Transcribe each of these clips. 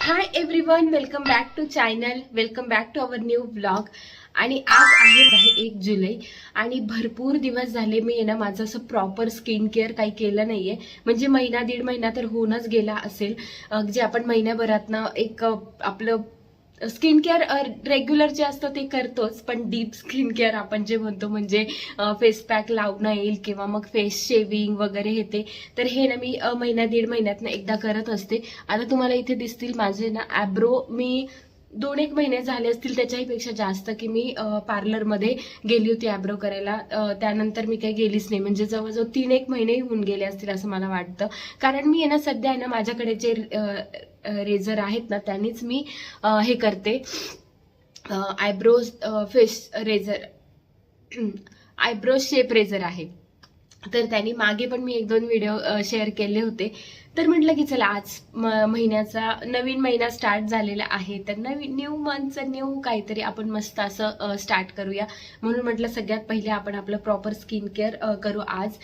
High everyone, welcome back to channel, welcome back to our new vlog. आणि आज आहे 1 जुलै आणि भरपूर दिवस झाले मी ना माझं असं प्रॉपर स्किन केअर काही केलं नाहीये. म्हणजे महिना दीड महिना तर होऊनच गेला असेल. जे आपण महिन्याभरातनं एक आपलं स्किन केअर रेग्युलर जे असतं ते करतोच, पण डीप स्किन केअर आपण जे म्हणतो म्हणजे फेस पॅक लावणं येईल किंवा मग फेस शेविंग वगैरे हे ते, तर हे ना मी महिना दीड महिन्यातनं एकदा करत असते. आता तुम्हाला इथे दिसतील माझे ना ॲब्रो मी 2-1 महिने झाले असतील, त्याच्याही पेक्षा जास्त, की मी पार्लरमध्ये गेली होती ॲब्रो करायला. त्यानंतर मी काही गेलीच नाही. म्हणजे जवळजवळ 3-1 महिने होऊन गेले असतील असं मला वाटतं. कारण मी आहे ना सध्या आहे ना माझ्याकडे जे रेझर आहेत ना त्यांनीच मी हे करते, eyebrows face razor eyebrow shape razor आहे. तर त्यांनी मागे पण मी 1-2 व्हिडिओ शेअर केले होते. तर म्हटलं की चला आज महिन्याचा नवीन महिना स्टार्ट झालेला आहे, तर नवीन न्यू मंथचं न्यू काहीतरी आपण मस्त असं स्टार्ट करूया. म्हणून म्हटलं सगळ्यात पहिले आपण आपलं प्रॉपर स्किन केअर करू आज.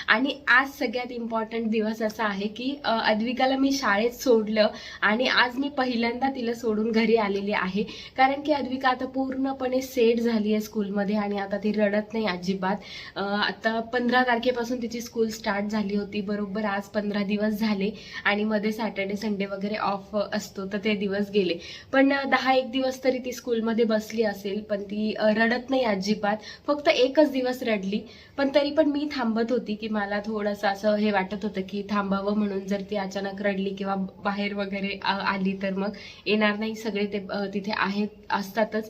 आणि आज सगळ्यात इम्पॉर्टंट दिवस असा आहे की अद्विकाला मी शाळेत सोडलं आणि आज मी पहिल्यांदा तिला सोडून घरी आलेली आहे. कारण की अद्विका आता पूर्णपणे सेट झाली आहे स्कूलमध्ये आणि आता ती रडत नाही अजिबात. आता 15 तारखेपासून तिची स्कूल स्टार्ट झाली होती. बरोबर आज 15 दिवस झाले आणि मध्ये सॅटर्डे संडे वगैरे ऑफ असतो, तर ते दिवस गेले. पण 10-1 दिवस तरी ती स्कूलमध्ये बसली असेल, पण ती रडत नाही अजिबात. फक्त एकच दिवस रडली, पण तरी पण मी थांबत होती की मला थोडंसं असं हे वाटत होतं की थांबावं म्हणून. जर ती अचानक रडली किंवा बाहेर वगैरे आली तर मग येणार नाही, सगळे ते तिथे असतातच.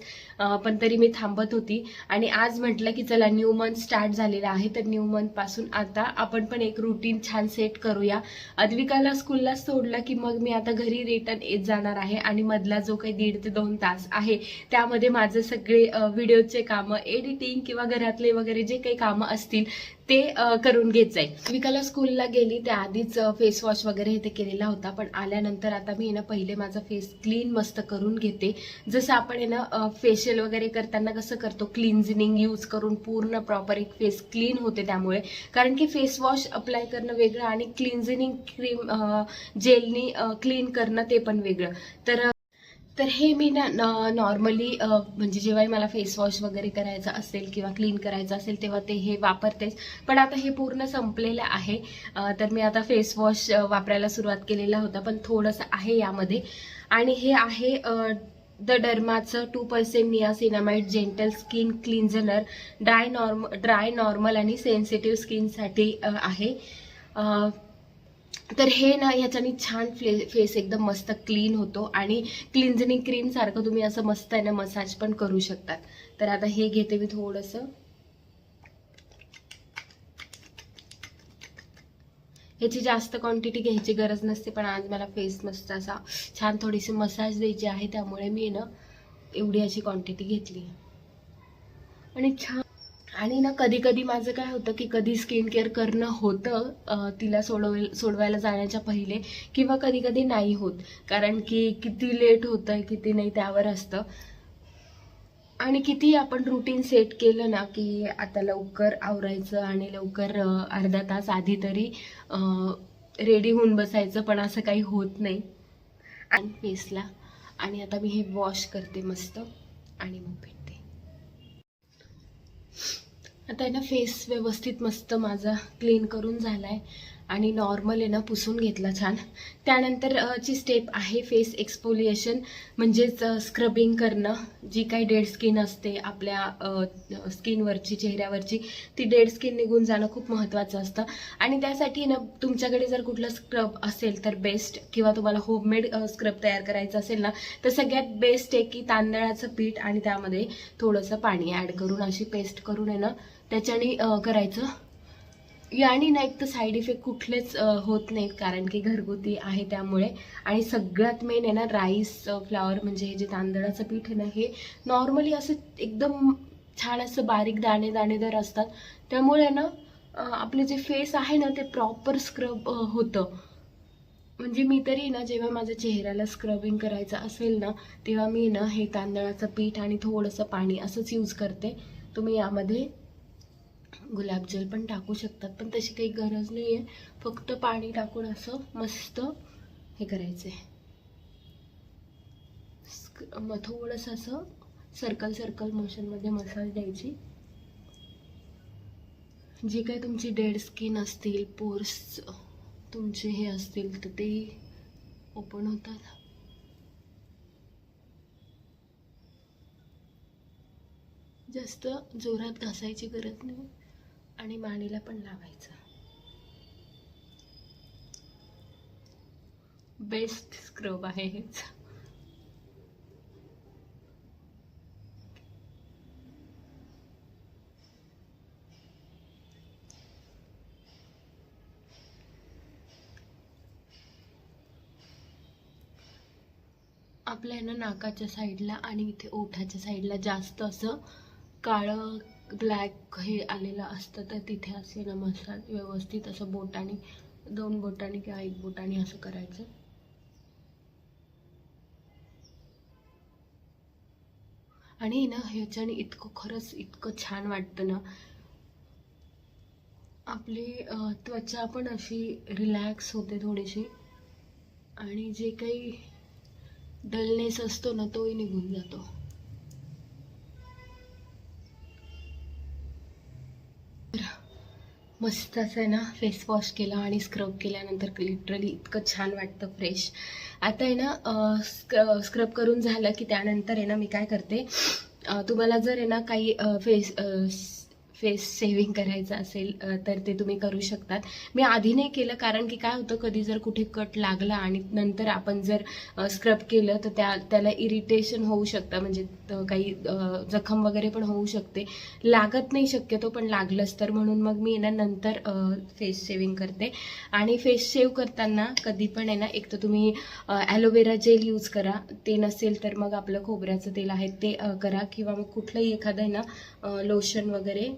पण तरी मी थांबत होती. आणि आज म्हटलं की चला न्यू मंथ स्टार्ट झालेला आहे, तर न्यू मंथ पासून आता आपण पण एक रुटीन छान सेट करूया. अद्विकाला स्कूलला सोडलं की मग मी आता घरी रिटर्न येत जाणार आहे आणि मधला जो काही 1.5 ते 2 तास आहे त्यामध्ये माझे सगळे व्हिडिओचे कामं, एडिटिंग किंवा घरातले वगैरे जे काही कामं असतील ते करून घेत जाईल. अद्विकाला स्कूलला गेली त्याआधीच फेस वॉश वगैरे ते केलेला होता, पण आल्यानंतर आता मी ना पहिले माझा फेस क्लीन मस्त करून घेते. जसं आपण ना फेशियल वगैरे करताना कसं करतो, क्लिन्झनिंग यूज करून पूर्ण प्रॉपर एक फेस क्लीन होते. त्यामुळे कारण की फेस वॉश अप्लाय करणं वेगळं आणि क्लिन्झनिंग क्रीम जेलनी क्लीन करणं ते पण वेगळं. तर हे मी ना नॉर्मली म्हणजे जेव्हाही मला फेस वॉश वगैरे करायचा असेल किंवा क्लीन करायचं असेल तेव्हा ते हे वापरतेच. पण आता हे पूर्ण संपलेलं आहे, तर मी आता फेस वॉश वापरायला सुरुवात केलेला होता, पण थोडंसं आहे यामध्ये. आणि हे आहे द डर्माचं 2% niacinamide gentle skin cleanser. Dry normal आणि सेन्सिटिव्ह स्किनसाठी आहे. तर हे ना ह्याच्याने छान फेस एकदम मस्त क्लीन होतो आणि क्लिन्झनिंग क्रीम सारखं तुम्ही असं मस्त आहे ना मसाज पण करू शकतात. तर आता हे घेते मी थोडंसं. ह्याची जास्त क्वांटिटी घ्यायची गरज नसते, पण आज मला फेस मस्त असा छान थोडीशी मसाज द्यायची आहे, त्यामुळे मी ना एवढी अशी क्वांटिटी घेतली. आणि छान. आणि ना कधी कधी माझं काय होतं की कधी स्किन केअर करणं होतं तिला सोडवायला जाण्याच्या पहिले, किंवा कधी कधी नाही होत, कारण की किती लेट होतंय किती नाही त्यावर असतं. आणि किती आपण रुटीन सेट केलं ना की आता लवकर आवरायचं आणि लवकर अर्धा तास आधी तरी रेडी होऊन बसायचं, पण असं काही होत नाही आणि फेसला. आणि आता मी हे वॉश करते मस्त आणि मग भेटते. आता आहे ना फेस व्यवस्थित मस्त माझा क्लीन करून झालाय आणि नॉर्मल आहे ना पुसून घेतला छान. त्यानंतर ची स्टेप आहे फेस एक्सफोलिएशन, म्हणजेच स्क्रबिंग करणं. जी काही डेड स्किन असते आपल्या स्किनवरची, चेहऱ्यावरची, ती डेड स्किन निघून जाणं खूप महत्त्वाचं असतं. आणि त्यासाठी ना तुमच्याकडे जर कुठलं स्क्रब असेल तर बेस्ट, किंवा तुम्हाला होममेड स्क्रब तयार करायचं असेल ना तर सगळ्यात बेस्ट आहे की तांदळाचं पीठ आणि त्यामध्ये थोडंसं पाणी ॲड करून अशी पेस्ट करून आहे ना त्याच्याने करायचं. याने ना एक तर साईड इफेक्ट कुठलेच होत नाहीत, कारण की घरगुती आहे त्यामुळे. आणि सगळ्यात मेन आहे ना राईस फ्लावर, म्हणजे हे जे तांदळाचं पीठ आहे ना हे नॉर्मली असं एकदम छान असं बारीक दाणेदार असतात. त्यामुळे ना आपले जे फेस आहे ना ते प्रॉपर स्क्रब होतं. म्हणजे मी तरी ना जेव्हा माझ्या चेहऱ्याला स्क्रबिंग करायचं असेल ना तेव्हा मी ना हे तांदळाचं पीठ आणि थोडंसं पाणी असंच यूज करते. तुम्ही यामध्ये गुलाबजल पण टाकू शकतात, पण तशी काही गरज नाही आहे. फक्त पाणी टाकून असं मस्त हे करायचं आहे. मग थोडंसं असं सर्कल मोशनमध्ये मसाज द्यायची. जे काही तुमची डेड स्किन असतील, पोर्स तुमचे हे असतील तर ते ओपन होतात. जास्त जोरात घासायची गरज नाही आणि मानेला पण लावायचं. बेस्ट स्क्रब आहे हेच. आपल्या ना नाकाच्या साईडला आणि इथे ओठाच्या साईडला जास्त असं काळं ब्लॅक हे आलेलं असतं, तर तिथे असे ना मसाज व्यवस्थित असं बोटाने, 2 बोटाने किंवा 1 बोटाने असं करायचं. आणि ना ह्याच्याने इतकं खरंच इतकं छान वाटतं ना, आपली त्वचा पण अशी रिलॅक्स होते थोडीशी आणि जे काही डलनेस असतो ना तोही निघून जातो. मस्त असं आहे ना फेस वॉश केला आणि स्क्रब केल्यानंतर लिटरली इतकं छान वाटतं, फ्रेश. आता आहे ना स्क्रब करून झालं की त्यानंतर आहे ना मी काय करते, तुम्हाला जर आहे ना काही फेस सेव्हिंग करायचं असेल तर ते तुम्ही करू शकतात. मी आधी नाही केलं, कारण की काय होतं, कधी जर कुठे कट लागला आणि नंतर आपण जर स्क्रब केलं तर त्याला इरिटेशन होऊ शकतं, म्हणजे काही जखम वगैरे पण होऊ शकते. लागत नाही शक्यतो, पण लागलंच तर म्हणून मग मी ना नंतर फेस शेविंग करते. आणि फेस शेव करताना कधी पण आहे ना, एक तर तुम्ही ॲलोवेरा जेल यूज करा, ते नसेल तर मग आपलं खोबऱ्याचं तेल आहे ते करा, किंवा मग कुठलंही एखादं आहे ना लोशन वगैरे,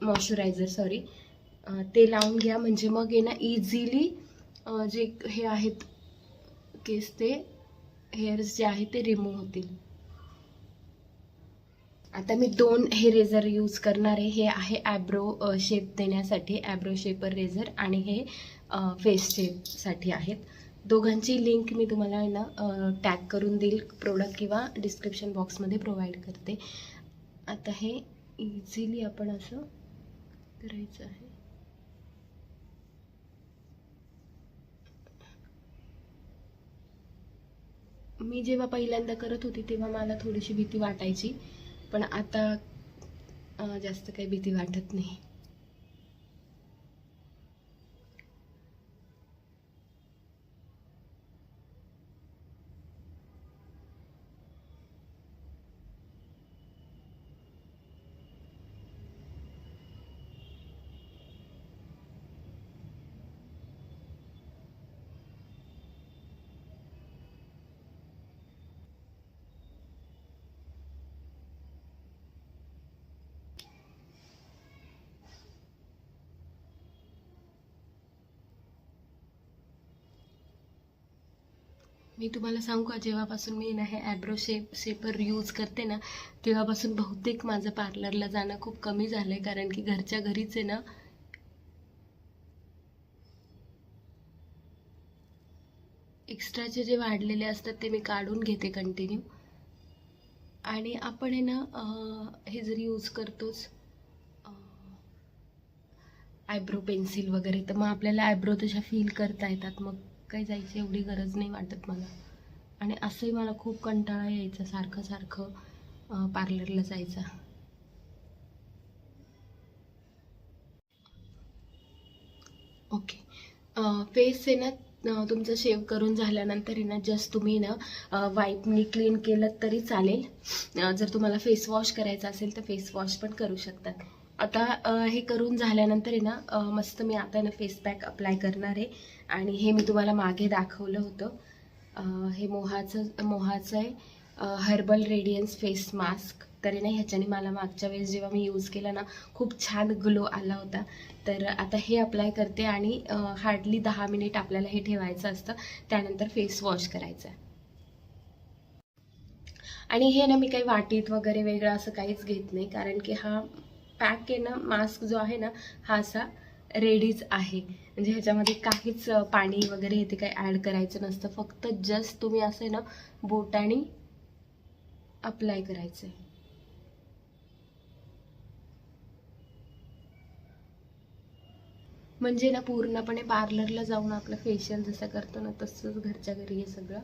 मॉइश्चरायझर ते लावून घ्या. म्हणजे मग आहे ना इझिली जे हे आहेत केस, ते हेअर्स जे आहेत ते रिमूव्ह होतील. आता मी 2 हे रेझर यूज करणार आहे. हे आहे ॲब्रो शेप देण्यासाठी, ॲब्रो शेपर रेझर, आणि हे फेस शेपसाठी आहेत. दोघांची लिंक मी तुम्हाला आहे ना टॅग करून देईल प्रोडक्ट, किंवा डिस्क्रिप्शन बॉक्समध्ये प्रोव्हाइड करते. आता हे इझिली आपण असं करायचं आहे. मी जेव्हा पहिल्यांदा करत होती तेव्हा मला थोडीशी भीती वाटायची, पण आता जास्त काही भीती वाटत नाही. मी तुम्हाला सांगू का, जेव्हापासून मी ना हे ॲब्रो शेपर यूज करते ना, तेव्हापासून बहुतेक माझं पार्लरला जाणं खूप कमी झालंय, कारण की घरच्या घरीच आहे ना एक्स्ट्राचे जे वाढलेले असतात ते मी काढून घेते कंटिन्यू. आणि आपण आहे ना हे जर यूज करतोच आयब्रो पेन्सिल वगैरे, तर मग आपल्याला आयब्रो तशा फील करता येतात, मग काही जायची एवढी गरज नाही वाटत मला. आणि असंही मला खूप कंटाळा यायचा सारखं सारखं पार्लरला जायचा. ओके, फेस आहे ना तुमचं शेव करून झाल्यानंतर आहे ना जस्ट तुम्ही ना वाईपनी क्लीन केलं तरी चालेल. जर तुम्हाला फेस वॉश करायचा असेल तर फेस वॉश पण करू शकतात. आता हे करून झाल्यानंतर आहे ना मस्त मी आता ना फेस पॅक अप्लाय करणार आहे. आणि हे मी तुम्हाला मागे दाखवलं होतं, हे मोहाचं आहे हर्बल रेडियन्स फेस मास्क. तर ना ह्याच्याने मला मागच्या वेळेस जेव्हा मी यूज केला ना खूप छान ग्लो आला होता. तर आता हे अप्लाय करते आणि हार्डली 10 मिनिट आपल्याला हे ठेवायचं असतं, त्यानंतर फेस वॉश करायचं. आणि हे ना मी काही वाटीत वगैरे वेगळं असं काहीच घेत नाही, कारण की हा पॅक आहे ना, मास्क जो आहे ना हा असा रेडीच आहे. म्हणजे ह्याच्यामध्ये काहीच पाणी वगैरे हे ते काही ॲड करायचं नसतं. फक्त जस्ट तुम्ही असं ना बोटाने अप्लाय करायचं आहे. म्हणजे ना पूर्णपणे पार्लरला जाऊन आपलं फेशियल जसं करतो ना तसंच घरच्या घरी हे सगळं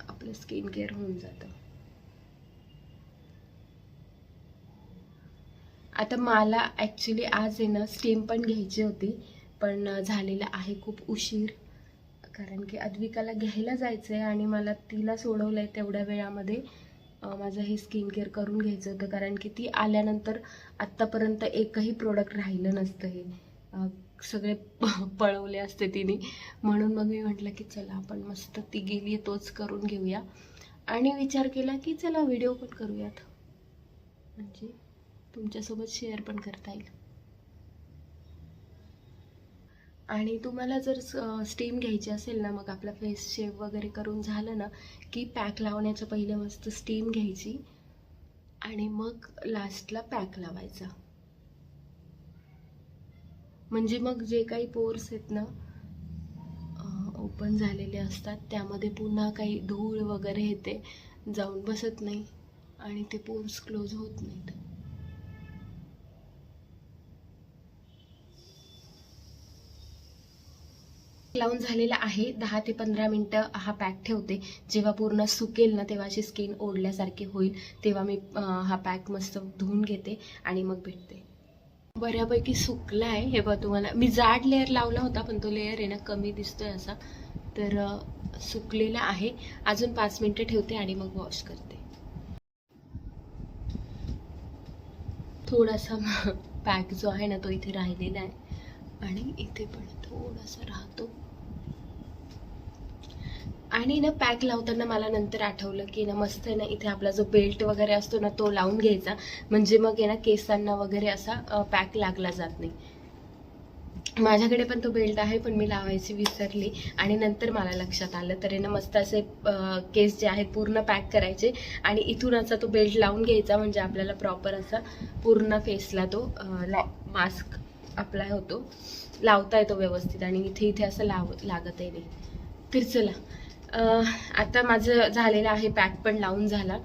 आपलं स्किन केअर होऊन जातं. आता मला ॲक्च्युली आज आहे ना स्टीम पण घ्यायची होती, पण झालेला आहे खूप उशीर. कारण की अद्विकाला घ्यायला जायचं आहे आणि मला तिला सोडवलं आहे तेवढ्या वेळामध्ये माझं हे स्किन केअर करून घ्यायचं होतं. कारण की ती आल्यानंतर आत्तापर्यंत एकही प्रोडक्ट राहिलं नसतं. हे सगळे पळवले असते तिने. म्हणून मग मी म्हटलं की चला आपण मस्त ती गेली आहे तोच करून घेऊया. आणि विचार केला की चला व्हिडिओ पण करूयात, म्हणजे तुमच्यासोबत शेअर पण करता येईल. आणि तुम्हाला जर स्टीम घ्यायची असेल ना, मग आपला फेस शेव वगैरे करून झालं ना की पॅक लावण्याचं पहिलं मस्त स्टीम घ्यायची आणि मग लास्टला पॅक लावायचा. म्हणजे मग जे काही पोर्स आहेत ना ओपन झालेले असतात त्यामध्ये पुन्हा काही धूळ वगैरे येते जाऊन बसत नाही आणि ते पोर्स क्लोज होत नाहीत. लावून झालेला आहे. 10 ते 15 मिनटं हा पॅक ठेवते. जेव्हा पूर्ण सुकेल ना तेव्हा अशी स्किन ओढल्यासारखी होईल, तेव्हा मी हा पॅक मस्त धुवून घेते आणि मग भेटते. बऱ्यापैकी सुकला आहे. हे बघा, तुम्हाला मी जाड लेअर लावला होता पण तो लेअर आहे ना कमी दिसतोय असा, तर सुकलेला आहे. अजून 5 मिनटं ठेवते आणि मग वॉश करते. थोडासा पॅक जो आहे ना तो इथे राहिलेला आहे आणि इथे पण थोडासा राहतो. आणि ना पॅक लावताना मला नंतर आठवलं की ना मस्त आहे ना इथे आपला जो बेल्ट वगैरे असतो ना तो लावून घ्यायचा, म्हणजे मग आहे ना केसांना वगैरे असा पॅक लागला जात नाही. माझ्याकडे पण तो बेल्ट आहे पण मी लावायची विसरली आणि नंतर मला लक्षात आलं. तर आहे ना मस्त असे केस जे आहेत पूर्ण पॅक करायचे आणि इथून असा तो बेल्ट लावून घ्यायचा, म्हणजे आपल्याला प्रॉपर असा पूर्ण फेसला तो मास्क अप्लाय होतो, लावता येतो व्यवस्थित आणि इथे इथे असं लागतही नाही. तर चला, आता माझं झालेलं आहे, पॅक पण लावून झाला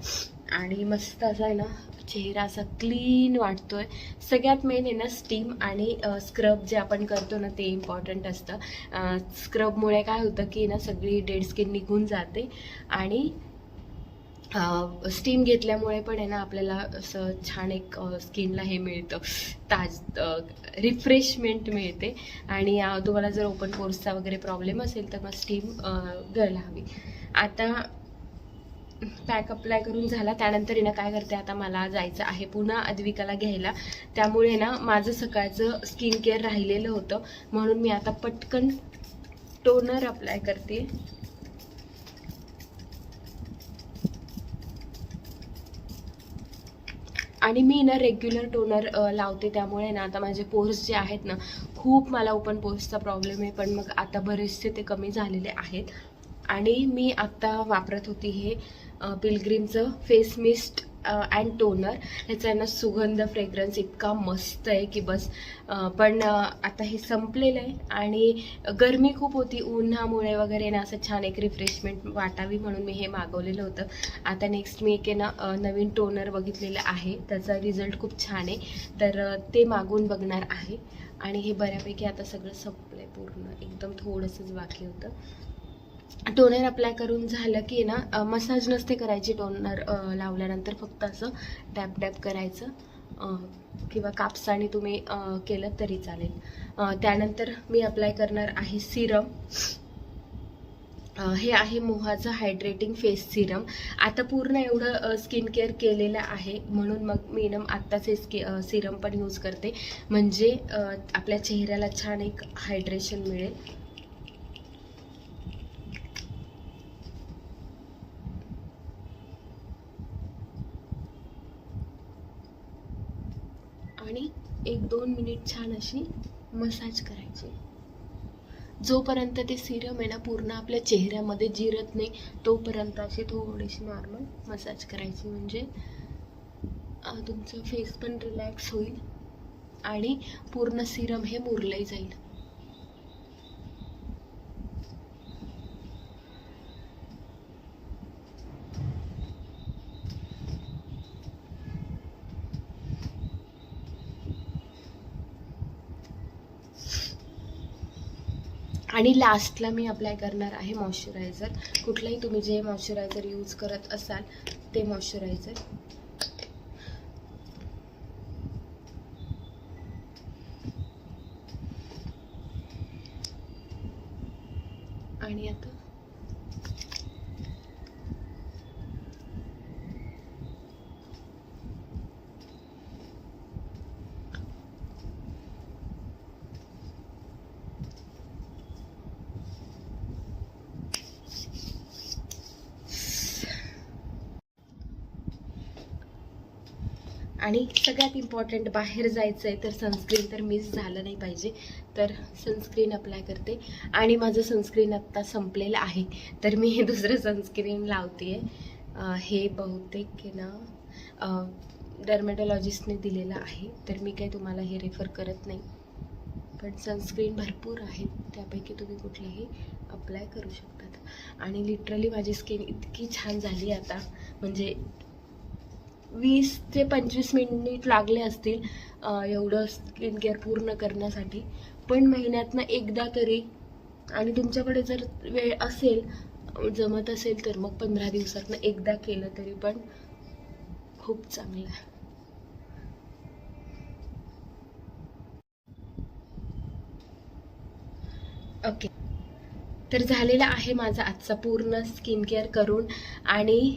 आणि मस्त असा आहे ना चेहरा असा क्लीन वाटतोय. सगळ्यात मेन आहे ना स्टीम आणि स्क्रब जे आपण करतो ना ते इम्पॉर्टंट असतं. स्क्रबमुळे काय होतं की ना सगळी डेड स्किन निघून जाते आणि स्टीम घेतल्यामुळे पण आहे ना आपल्याला असं छान एक स्किनला हे मिळतं, रिफ्रेशमेंट मिळते. आणि तुम्हाला जर ओपन पोर्सचा वगैरे प्रॉब्लेम असेल तर मग स्टीम घ्यायला हवी. आता पॅक अप्लाय करून झाला, त्यानंतर ना काय करते, आता मला जायचं आहे पुन्हा अद्विकाला घ्यायला. त्यामुळे ना माझं सकाळचं स्किन केअर राहिलेलं होतं, म्हणून मी आता पटकन टोनर अप्लाय करते. आणि मी ना रेग्युलर टोनर लावते, त्यामुळे ना आता माझे पोर्स जे आहेत ना, खूप मला ओपन पोर्सचा प्रॉब्लेम आहे, पण मग आता बरेचसे ते कमी झालेले आहेत. आणि मी आत्ता वापरत होती हे पिलग्रीमचं फेस मिस्ट अँड टोनर. ह्याचा आहे ना सुगंध फ्रेग्रन्स इतका मस्त आहे की बस. पण आता हे संपलेलं आहे आणि गरमी खूप होती, उन्हामुळे वगैरे ना असं छान एक रिफ्रेशमेंट वाटावी म्हणून मी हे मागवलेलं होतं. आता नेक्स्ट मी एक आहे ना नवीन टोनर बघितलेलं आहे, त्याचा रिझल्ट खूप छान आहे, तर ते मागवून बघणार आहे. आणि हे बऱ्यापैकी आता सगळं संपलं आहे पूर्ण, एकदम थोडंसंच बाकी होतं. टोनर अप्लाय करून झालं की ना मसाज नसते करायची टोनर लावल्यानंतर, फक्त असं डॅप डॅप करायचं किंवा कापसाने तुम्ही केलं तरी चालेल. त्यानंतर मी अप्लाय करणार आहे सिरम. हे आहे मोहाचं हायड्रेटिंग फेस सिरम. आता पूर्ण एवढं स्किन केअर केलेलं आहे म्हणून मग मी ना आत्ताच हे सिरम पण यूज करते, म्हणजे आपल्या चेहऱ्याला छान एक हायड्रेशन मिळेल. आणि 1-2 मिनिट छान अशी मसाज करायची, जोपर्यंत ते सिरम आहे ना पूर्ण आपल्या चेहऱ्यामध्ये जिरत नाही तोपर्यंत अशी थोडीशी नॉर्मल मसाज करायची, म्हणजे तुमचं फेस पण रिलॅक्स होईल आणि पूर्ण सिरम हे मुरलंही जाईल. आणि लास्टला मी अप्लाय करणार आहे मॉइश्चरायझर. कुठलाही तुम्ही जे मॉइश्चरायझर यूज करत असाल ते मॉइश्चरायझर. आणि आता आणि सगळ्यात इम्पॉर्टंट, बाहेर जायचं आहे तर सनस्क्रीन तर मिस झालं नाही पाहिजे, तर सनस्क्रीन अप्लाय करते. आणि माझं सनस्क्रीन आत्ता संपलेलं आहे, तर मी हे दुसरं सनस्क्रीन लावते. हे बहुतेक की ना डर्मॅटॉलॉजिस्टने दिलेलं आहे, तर मी काही तुम्हाला हे रेफर करत नाही. पण सनस्क्रीन भरपूर आहेत, त्यापैकी तुम्ही कुठलेही अप्लाय करू शकतात. आणि लिटरली माझी स्किन इतकी छान झाली आता, म्हणजे 20 ते 25 मिनिट लागले असतील एवढं स्किन केअर पूर्ण करण्यासाठी. पण महिन्यातनं एकदा तरी, आणि तुमच्याकडे जर वेळ असेल, जमत असेल तर मग 15 दिवसातनं एकदा केलं तरी पण खूप चांगलं आहे. ओके, तर झालेला आहे माझा आजचा पूर्ण स्किन केअर करून. आणि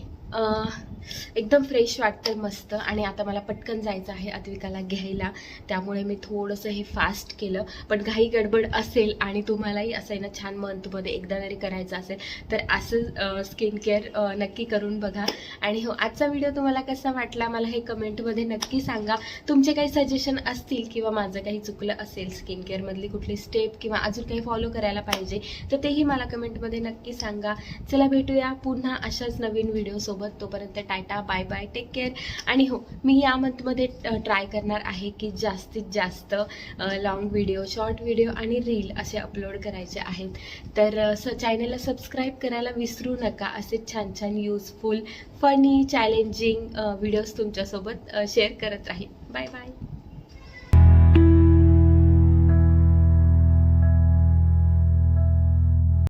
एकदम फ्रेश वाटतं, मस्त. आणि आता मला पटकन जायचं आहे अद्विकाला घ्यायला, त्यामुळे मी थोडंसं हे फास्ट केलं. पण घाई गडबड असेल आणि तुम्हालाही असं आहे ना छान मंथमध्ये एकदा तरी करायचं असेल तर असं स्किन केअर नक्की करून बघा. आणि हो, आजचा व्हिडिओ तुम्हाला कसा वाटला मला हे कमेंटमध्ये नक्की सांगा. तुमचे काही सजेशन असतील किंवा माझं काही चुकलं असेल, स्किन केअरमधली कुठली स्टेप किंवा अजून काही फॉलो करायला पाहिजे तर तेही मला कमेंटमध्ये नक्की सांगा. चला भेटूया पुन्हा अशाच नवीन व्हिडिओसोबत. तोपर्यंत tata, bye bye, take care. आणि हो, मी या मंथमध्ये ट्राय करणार आहे की जास्तीत जास्त लॉंग व्हिडिओ, शॉर्ट व्हिडिओ आणि रील असे अपलोड करायचे आहेत. तर चॅनलला सबस्क्राईब करायला विसरू नका. असे छान छान युजफुल, फनी, चॅलेंजिंग व्हिडिओज तुमच्यासोबत शेअर करत राहील. Bye bye.